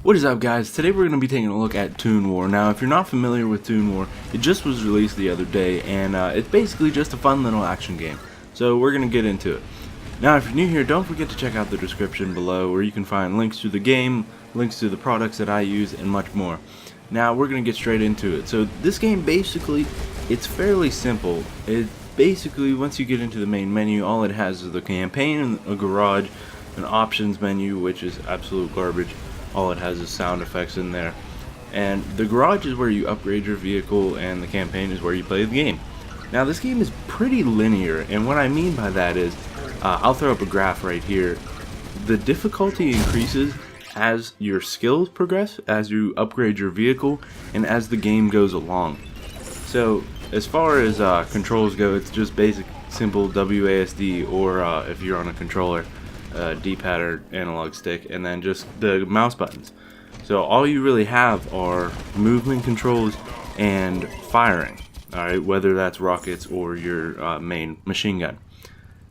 What is up, guys? Today we're going to be taking a look at Toon War. Now, if you're not familiar with Toon War, it just was released the other day, and it's basically just a fun little action game. So we're going to get into it. Now, if you're new here, don't forget to check out the description below, where you can find links to the game, links to the products that I use, and much more. Now, we're going to get straight into it. So this game, basically, it's fairly simple. It basically, once you get into the main menu, all it has is the campaign, a garage, an options menu, which is absolute garbage. All it has is sound effects in there. And the garage is where you upgrade your vehicle, and the campaign is where you play the game. Now, this game is pretty linear, and what I mean by that is, I'll throw up a graph right here. The difficulty increases as your skills progress, as you upgrade your vehicle, and as the game goes along. So, as far as controls go, it's just basic, simple WASD, or if you're on a controller, D-pad or analog stick, and then just the mouse buttons. So all you really have are movement controls and firing, alright, whether that's rockets or your main machine gun.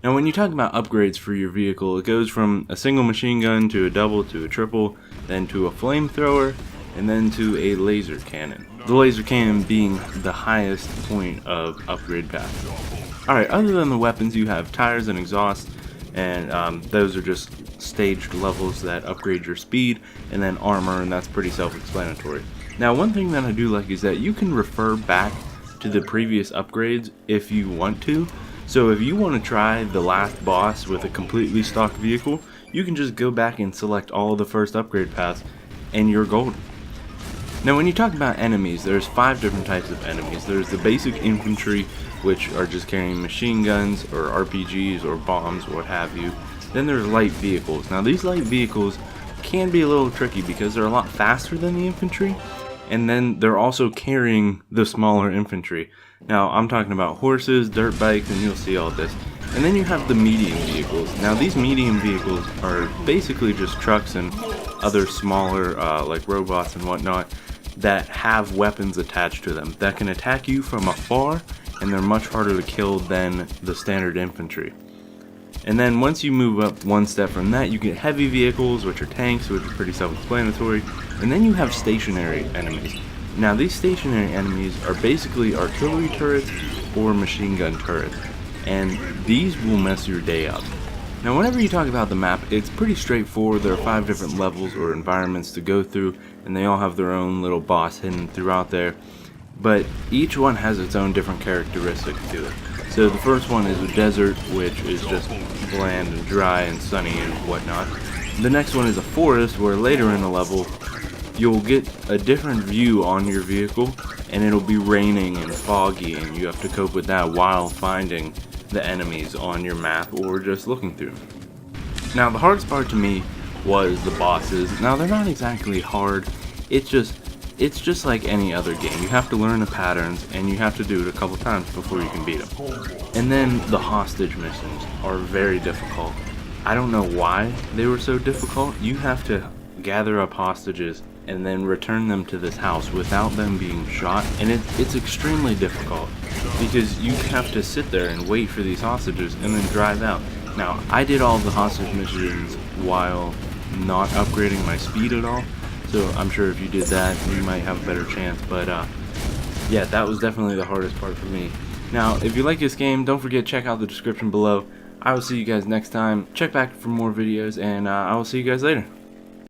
Now, when you talk about upgrades for your vehicle, it goes from a single machine gun to a double to a triple, then to a flamethrower, and then to a laser cannon. The laser cannon being the highest point of upgrade path. Alright, other than the weapons, you have tires and exhaust, and those are just staged levels that upgrade your speed, and then armor, and that's pretty self-explanatory. Now, one thing that I do like is that you can refer back to the previous upgrades if you want to. So if you want to try the last boss with a completely stock vehicle, you can just go back and select all of the first upgrade paths, and you're golden. Now, when you talk about enemies, there's 5 different types of enemies. There's the basic infantry, which are just carrying machine guns or RPGs or bombs, what have you. Then there's light vehicles. Now, these light vehicles can be a little tricky because they're a lot faster than the infantry, and then they're also carrying the smaller infantry. Now, I'm talking about horses, dirt bikes, and you'll see all this. And then you have the medium vehicles. Now, these medium vehicles are basically just trucks and other smaller, like robots and whatnot, that have weapons attached to them that can attack you from afar, and they're much harder to kill than the standard infantry. And then once you move up one step from that, you get heavy vehicles, which are tanks, which are pretty self-explanatory, and then you have stationary enemies. Now, these stationary enemies are basically artillery turrets or machine gun turrets, and these will mess your day up. Now, whenever you talk about the map, it's pretty straightforward. There are 5 different levels or environments to go through, and they all have their own little boss hidden throughout there. But each one has its own different characteristics to it. So the first one is a desert, which is just bland and dry and sunny and whatnot. The next one is a forest, where later in the level, you'll get a different view on your vehicle, and it'll be raining and foggy, and you have to cope with that while finding the enemies on your map or just looking through. Now, the hardest part to me was the bosses. Now, they're not exactly hard, it's just like any other game. You have to learn the patterns, and you have to do it a couple times before you can beat them. And then the hostage missions are very difficult. I don't know why they were so difficult. You have to gather up hostages and then return them to this house without them being shot, and it's extremely difficult because you have to sit there and wait for these hostages and then drive out. Now, I did all of the hostage missions while not upgrading my speed at all, so I'm sure if you did that, you might have a better chance. But yeah, that was definitely the hardest part for me. Now, if you like this game, don't forget to check out the description below. I will see you guys next time. Check back for more videos, and I will see you guys later.